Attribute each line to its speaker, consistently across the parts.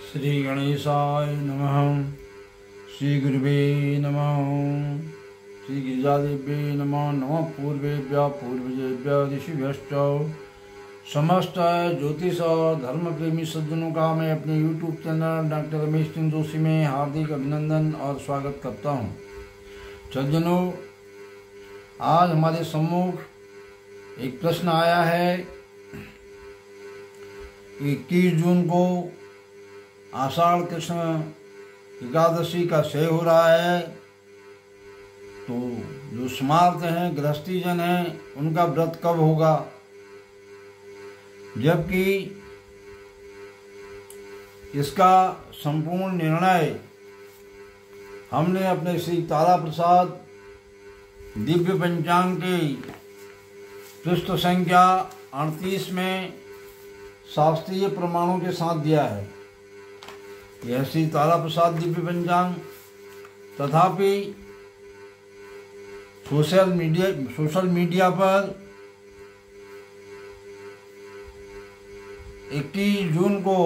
Speaker 1: श्री गणेशाय नमः। श्री गुरुवे नमः। श्री गिरिजादेव्ये नमः। नमः पूर्वेभ्यः पूर्वजेभ्यः ऋषिभ्यश्च। समस्त ज्योतिष और धर्म प्रेमी सज्जनों का मैं अपने YouTube channel doctor Ramesh Singh Joshi में हार्दिक अभिनंदन और स्वागत करता हूँ। सज्जनों, आज हमारे सम्मुख एक प्रश्न आया है। 21 जून को आषाढ़ कृष्ण एकादशी का क्षय हो रहा है, तो जो स्मार्त हैं, गृहस्थी जन हैं, उनका व्रत कब होगा? जबकि इसका संपूर्ण निर्णय हमने अपने श्री तारा प्रसाद दिव्य पंचांग के पृष्ठ संख्या 38 में शास्त्रीय प्रमाणों के साथ दिया है। यह श्री तारा प्रसाद दिव्य पंचांग तथापि सोशल मीडिया पर 21 जून को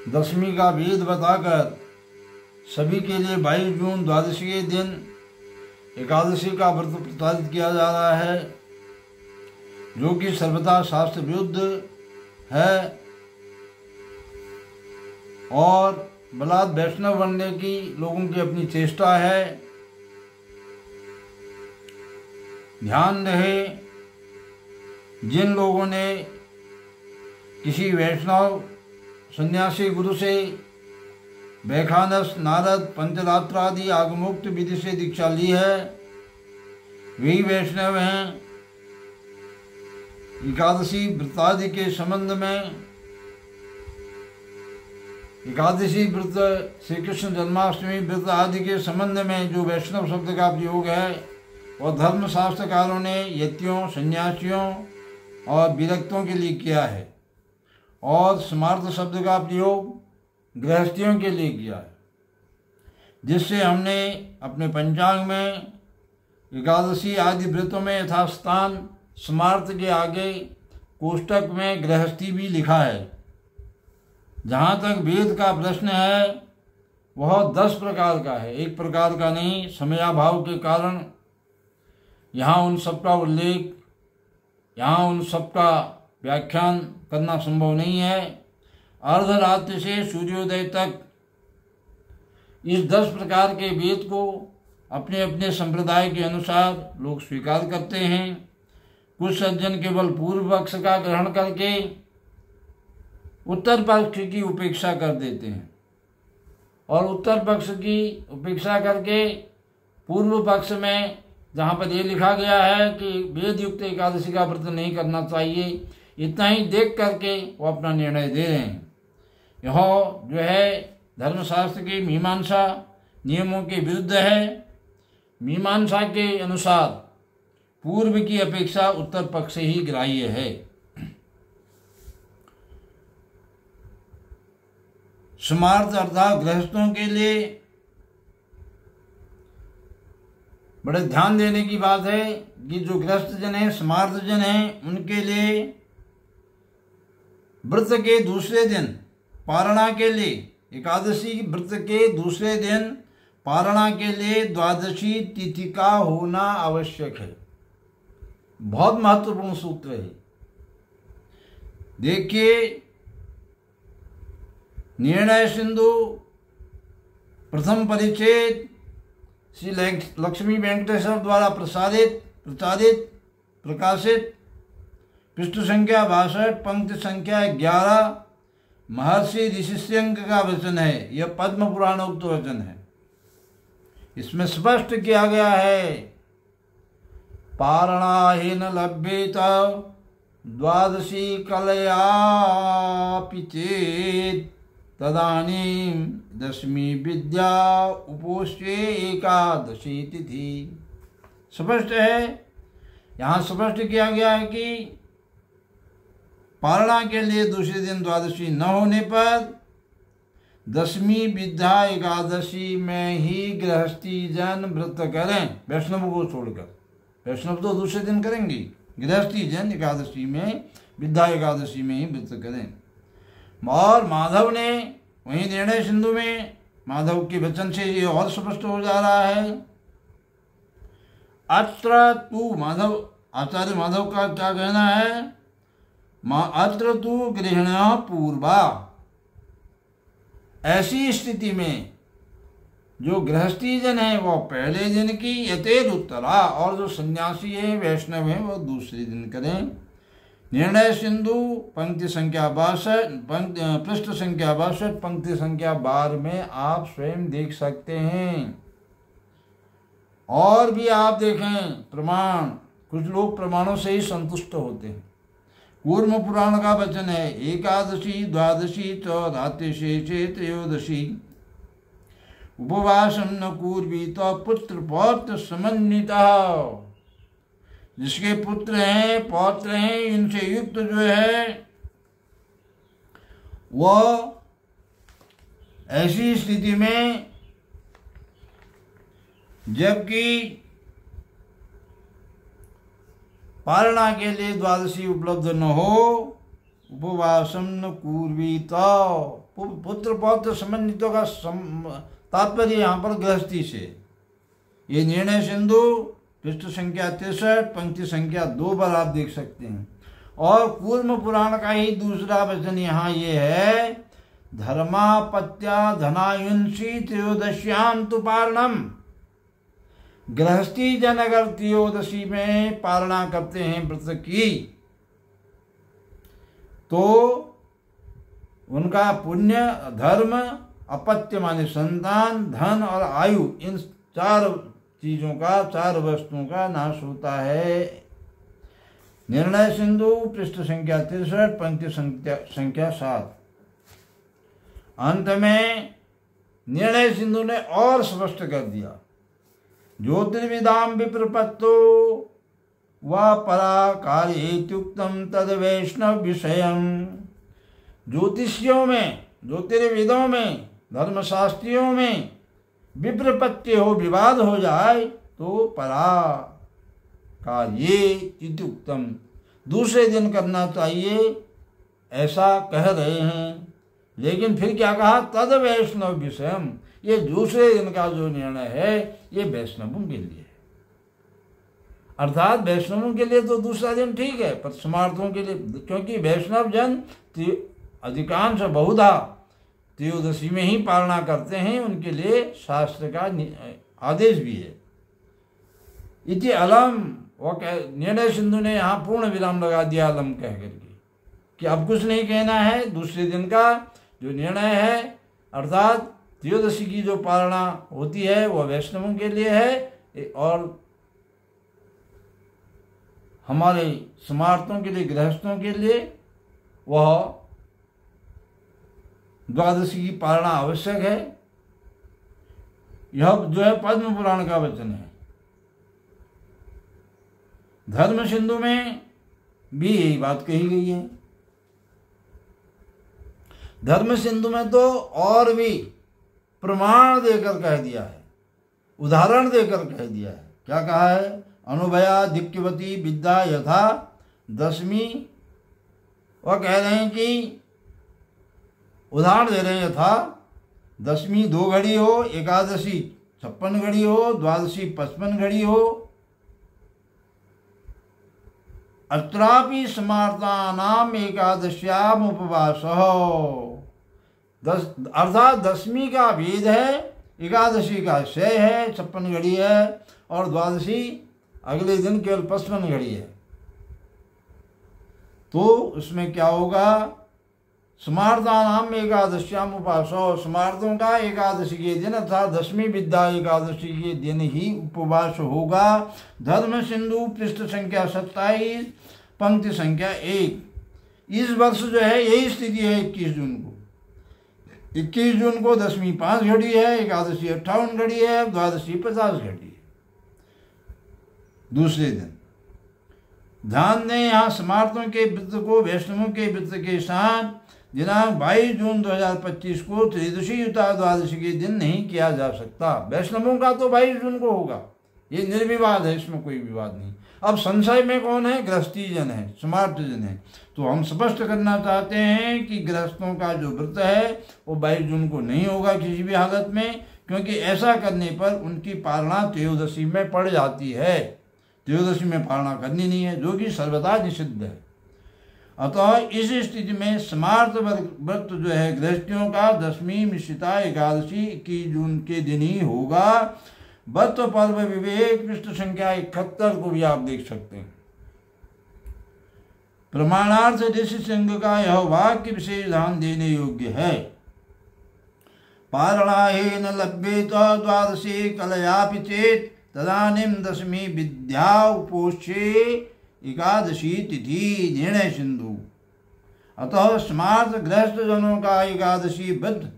Speaker 1: दशमी का वेद बताकर सभी के लिए 22 जून द्वादशी के दिन एकादशी का व्रत प्रसारित किया जा रहा है, जो कि सर्वथा शास्त्र विरुद्ध है और बलात् वैष्णव बनने की लोगों की अपनी चेष्टा है। ध्यान रहे, जिन लोगों ने किसी वैष्णव सन्यासी गुरु से वैखानस, नारद, पंचरात्र आदि आगमोक्त विधि से दीक्षा ली है, वही वैष्णव हैं। एकादशी व्रतादि के संबंध में एकादशी व्रत, श्री कृष्ण जन्माष्टमी व्रत आदि के संबंध में जो वैष्णव शब्द का प्रयोग है, वह धर्म शास्त्रकारों ने यतियों, सन्यासियों और विरक्तों के लिए किया है, और स्मार्त शब्द का प्रयोग गृहस्थियों के लिए किया है, जिससे हमने अपने पंचांग में एकादशी आदि व्रतों में यथास्थान स्मार्त के आगे कोष्टक में गृहस्थी भी लिखा है। जहाँ तक वेद का प्रश्न है, वह 10 प्रकार का है, एक प्रकार का नहीं। समयाभाव के कारण यहाँ उन सब का उल्लेख, यहाँ उन सब का व्याख्यान करना संभव नहीं है। अर्धरात्रि से सूर्योदय तक इस 10 प्रकार के वेद को अपने अपने संप्रदाय के अनुसार लोग स्वीकार करते हैं। कुछ सज्जन केवल पूर्व पक्ष का ग्रहण करके उत्तर पक्ष की उपेक्षा कर देते हैं, और उत्तर पक्ष की उपेक्षा करके पूर्व पक्ष में जहाँ पर ये लिखा गया है कि वेद युक्त एकादशी का व्रत नहीं करना चाहिए, इतना ही देख करके वो अपना निर्णय दे रहे हैं। यह जो है धर्मशास्त्र की मीमांसा नियमों के विरुद्ध है। मीमांसा के अनुसार पूर्व की अपेक्षा उत्तर पक्ष ही ग्राह्य है। स्मार्त अर्थात गृहस्थों के लिए बड़े ध्यान देने की बात है कि जो गृहस्थ जन हैं, स्मार्त जन हैं, उनके लिए व्रत के दूसरे दिन पारणा के लिए, एकादशी व्रत के दूसरे दिन पारणा के लिए द्वादशी तिथि का होना आवश्यक है। बहुत महत्वपूर्ण सूत्र है। देखिए, निर्णय सिंधु प्रथम परिच्छेद श्री लक्ष्मी वेंकटेश्वर द्वारा प्रकाशित पृष्ठ संख्या 62 पंक्ति संख्या 11 महर्षि ऋषिशृंग का वचन है। यह पद्म पुराणोक्त वचन है। इसमें स्पष्ट किया गया है, पारणाहीन लभ्येत द्वादशी कलयापि चेत् तदानीं दशमी विद्या उपोष्ये एकादशी तिथि। स्पष्ट है, यहाँ स्पष्ट किया गया है कि पारणा के लिए दूसरे दिन द्वादशी न होने पर दशमी विद्या एकादशी में ही गृहस्थी जन व्रत करें, वैष्णव को छोड़कर। वैष्णव तो दूसरे दिन करेंगे, गृहस्थी जन एकादशी में, विद्या एकादशी में ही व्रत करें। और माधव ने वहीं निर्णय सिंधु में माधव के वचन से ये और स्पष्ट हो जा रहा है। अत्र तू माधव, आचार्य माधव का क्या कहना है, अत्र तू गृहिण पूर्वा, ऐसी स्थिति में जो गृहस्थी जन है वो पहले दिन की, यतेद उत्तरा, और जो सन्यासी है वैष्णव है वो दूसरे दिन करें। निर्णय सिंधु पंक्ति संख्या 62, पृष्ठ संख्या 62, पंक्ति संख्या 12 में आप स्वयं देख सकते हैं। और भी आप देखें प्रमाण, कुछ लोग प्रमाणों से ही संतुष्ट होते हैं। कूर्म पुराण का वचन है, एकादशी द्वादशी चौरादशी त्रयोदशी उपवासम न कूर्वी तो पुत्र पौत्र समन्विता, जिसके पुत्र हैं पौत्र हैं इनसे युक्त जो है वह ऐसी स्थिति में, जबकि पालना के लिए द्वादशी उपलब्ध न हो, उपवासम न कूर्वीत, पुत्र पौत्र समन्वितों का तात्पर्य यहाँ पर गृहस्थी से। ये निर्णय सिंधु पृष्ठ संख्या 63, पंक्ति संख्या 2 पर आप देख सकते हैं। और कूर्म पुराण का ही दूसरा वचन यहाँ ये है, धर्मापत्या धनायुंसी त्रयोदश्याम तु पारणम, गृहस्थी जन अगर त्रयोदशी में पालना करते हैं व्रत की तो उनका पुण्य, धर्म, अपत्य माने संतान, धन और आयु, इन 4 चीजों का, 4 वस्तुओं का नाश होता है। निर्णय सिंधु पृष्ठ संख्या 63, पंक्ति संख्या 7। अंत में निर्णय सिंधु ने और स्पष्ट कर दिया, ज्योतिर्विदाम विप्रपत्तो व परा कार्येत्युक्तम तद वैष्णव विषयम। ज्योतिषियों में, ज्योतिर्विदों में, धर्मशास्त्रियों में विप्रपत्ति हो, विवाद हो जाए तो परा कार्ये इत्युक्तम, दूसरे दिन करना चाहिए, ऐसा कह रहे हैं। लेकिन फिर क्या कहा, तद वैष्णव विषयम, ये दूसरे दिन का जो निर्णय है ये वैष्णवों के लिए है। अर्थात वैष्णवों के लिए तो दूसरा दिन ठीक है, पर स्मार्थों के लिए, क्योंकि वैष्णव जन अधिकांश बहुधा त्रयोदशी में ही पालना करते हैं, उनके लिए शास्त्र का आदेश भी है। इति अलम, वो निर्णय सिंधु ने यहाँ पूर्ण विराम लगा दिया अलम कह करके कि अब कुछ नहीं कहना है। दूसरे दिन का जो निर्णय है, अर्थात त्रयोदशी की जो पालना होती है वह वैष्णवों के लिए है, और हमारे स्मार्तों के लिए, गृहस्थों के लिए वह द्वादशी की पालना आवश्यक है। यह जो है पद्म पुराण का वचन है। धर्म सिंधु में भी यही बात कही गई है। धर्म सिंधु में तो और भी प्रमाण देकर कह दिया है, उदाहरण देकर कह दिया है। क्या कहा है, अनुभया दिक्यवती विद्या यथा दशमी, वह कह रहे हैं कि उदाहरण दे रहे हैं, यथा दशमी 2 घड़ी हो, एकादशी 56 घड़ी हो, द्वादशी 55 घड़ी हो। अत्रापि स्मार्तानाम एकादश्याम उपवास हो, अर्थात दशमी का भेद है, एकादशी का 6 है, 56 घड़ी है, और द्वादशी अगले दिन केवल 55 घड़ी है। तो उसमें क्या होगा, स्मार्तानाम एकादश्याम उपासो, स्मार्तों का एकादशी के दिन अर्थात दशमी विद्या एकादशी के दिन ही उपवास होगा। धर्म सिंधु पृष्ठ संख्या 27, पंक्ति संख्या 1। इस वर्ष जो है यही स्थिति है 21 जून को। 21 जून को दशमी 5 घड़ी है, एकादशी 58 घड़ी है, द्वादशी 50 घड़ी है दूसरे दिन। ध्यान दें, यहाँ स्मार्तों के व्रत को वैष्णवों के व्रत के साथ दिनांक 22 जून 2025 को त्रयोदशी युता द्वादशी के दिन नहीं किया जा सकता। वैष्णवों का तो 22 जून को होगा, ये निर्विवाद है, इसमें कोई विवाद नहीं। अब संशय में कौन है? गृहस्थी जन है, स्मार्त जन है। तो हम स्पष्ट करना चाहते हैं कि गृहस्थों का जो व्रत है वो 22 जून को नहीं होगा किसी भी हालत में, क्योंकि ऐसा करने पर उनकी पालना त्रयोदशी में पड़ जाती है। त्रयोदशी में पालना करनी नहीं है, जो कि सर्वथा निषिद्ध है। अतः इस स्थिति में स्मार्त व्रत जो है गृहस्थियों का 10वीं मिश्रिता एकादशी 21 जून के दिन ही होगा। व्रत पर्व विवेक पृष्ठ संख्या 71 को भी आप देख सकते हैं। प्रमाणार्थ ऋषि संघ का यह वाक्य विशेष ध्यान देने योग्य है। पारणाहेन लभ्येत द्वादशे कलयापि चेत तदानीं 10वीं विद्या उपोष्ये एकादशी तिथि निर्णय सिंधु। अतः स्मार्त गृहस्थ जनों का एकादशी व्रत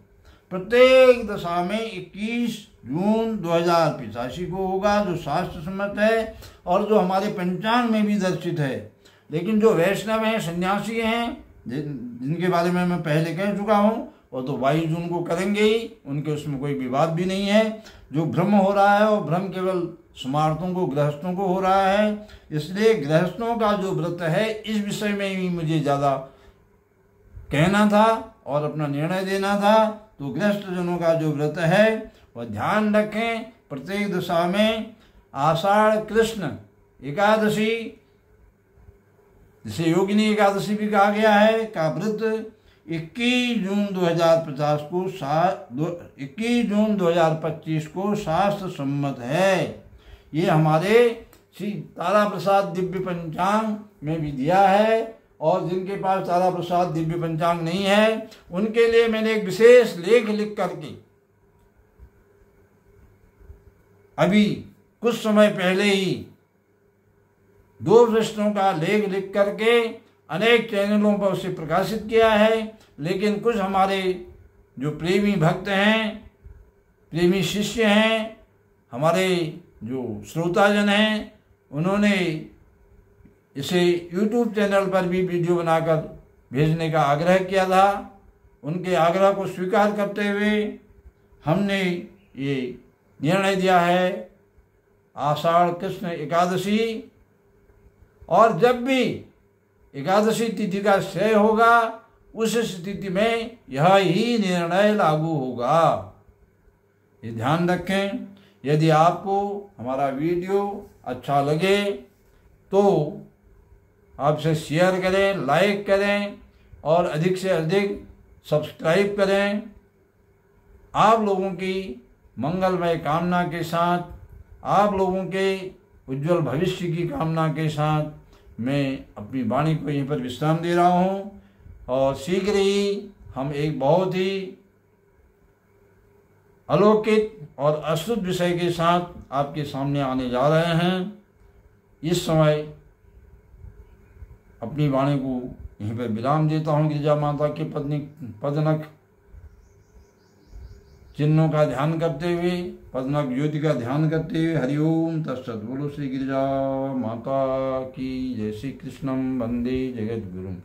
Speaker 1: प्रत्येक दशा में 21 जून 2085 को होगा, जो शास्त्र सम्मत है और जो हमारे पंचांग में भी दर्शित है। लेकिन जो वैष्णव हैं, सन्यासी हैं, जिनके बारे में मैं पहले कह चुका हूँ, वो तो 22 जून को करेंगे ही, उनके उसमें कोई विवाद भी नहीं है। जो भ्रम हो रहा है वो भ्रम केवल स्मार्तों को, गृहस्थों को हो रहा है। इसलिए गृहस्थों का जो व्रत है इस विषय में भी मुझे ज़्यादा कहना था और अपना निर्णय देना था। तो गृहस्थ जनों का जो व्रत है वह ध्यान रखें। प्रत्येक दशा में आषाढ़ कृष्ण एकादशी, जिसे योगिनी एकादशी भी कहा गया है, का व्रत 21 जून 2050 को 21 जून 2025 को शास्त्र सम्मत है। ये हमारे श्री तारा प्रसाद दिव्य पंचांग में भी दिया है। और जिनके पास तारा प्रसाद दिव्य पंचांग नहीं है उनके लिए मैंने एक विशेष लेख लिख करके अभी कुछ समय पहले ही 2 पृष्ठों का लेख लिख करके अनेक चैनलों पर उसे प्रकाशित किया है। लेकिन कुछ हमारे जो प्रेमी भक्त हैं, प्रेमी शिष्य हैं, हमारे जो श्रोताजन हैं, उन्होंने इसे YouTube चैनल पर भी वीडियो बनाकर भेजने का आग्रह किया था। उनके आग्रह को स्वीकार करते हुए हमने ये निर्णय दिया है आषाढ़ कृष्ण एकादशी, और जब भी एकादशी तिथि का क्षय होगा उस स्थिति में यह ही निर्णय लागू होगा। ये ध्यान रखें। यदि आपको हमारा वीडियो अच्छा लगे तो आप इसे शेयर करें, लाइक करें और अधिक से अधिक सब्सक्राइब करें। आप लोगों की मंगलमय कामना के साथ, आप लोगों के उज्जवल भविष्य की कामना के साथ मैं अपनी वाणी को यहीं पर विश्राम दे रहा हूँ। और शीघ्र ही हम एक बहुत ही अलौकिक और अद्भुत विषय के साथ आपके सामने आने जा रहे हैं। इस समय अपनी वाणी को यहीं पर विराम देता हूँ। गिरिजा माता के पदनक चिन्हों का ध्यान करते हुए, पदनक ज्योति का ध्यान करते हुए हरिओम तत्सत। बोलो श्री गिरिजा माता की जय। श्री कृष्णम वंदे जगत गुरुम।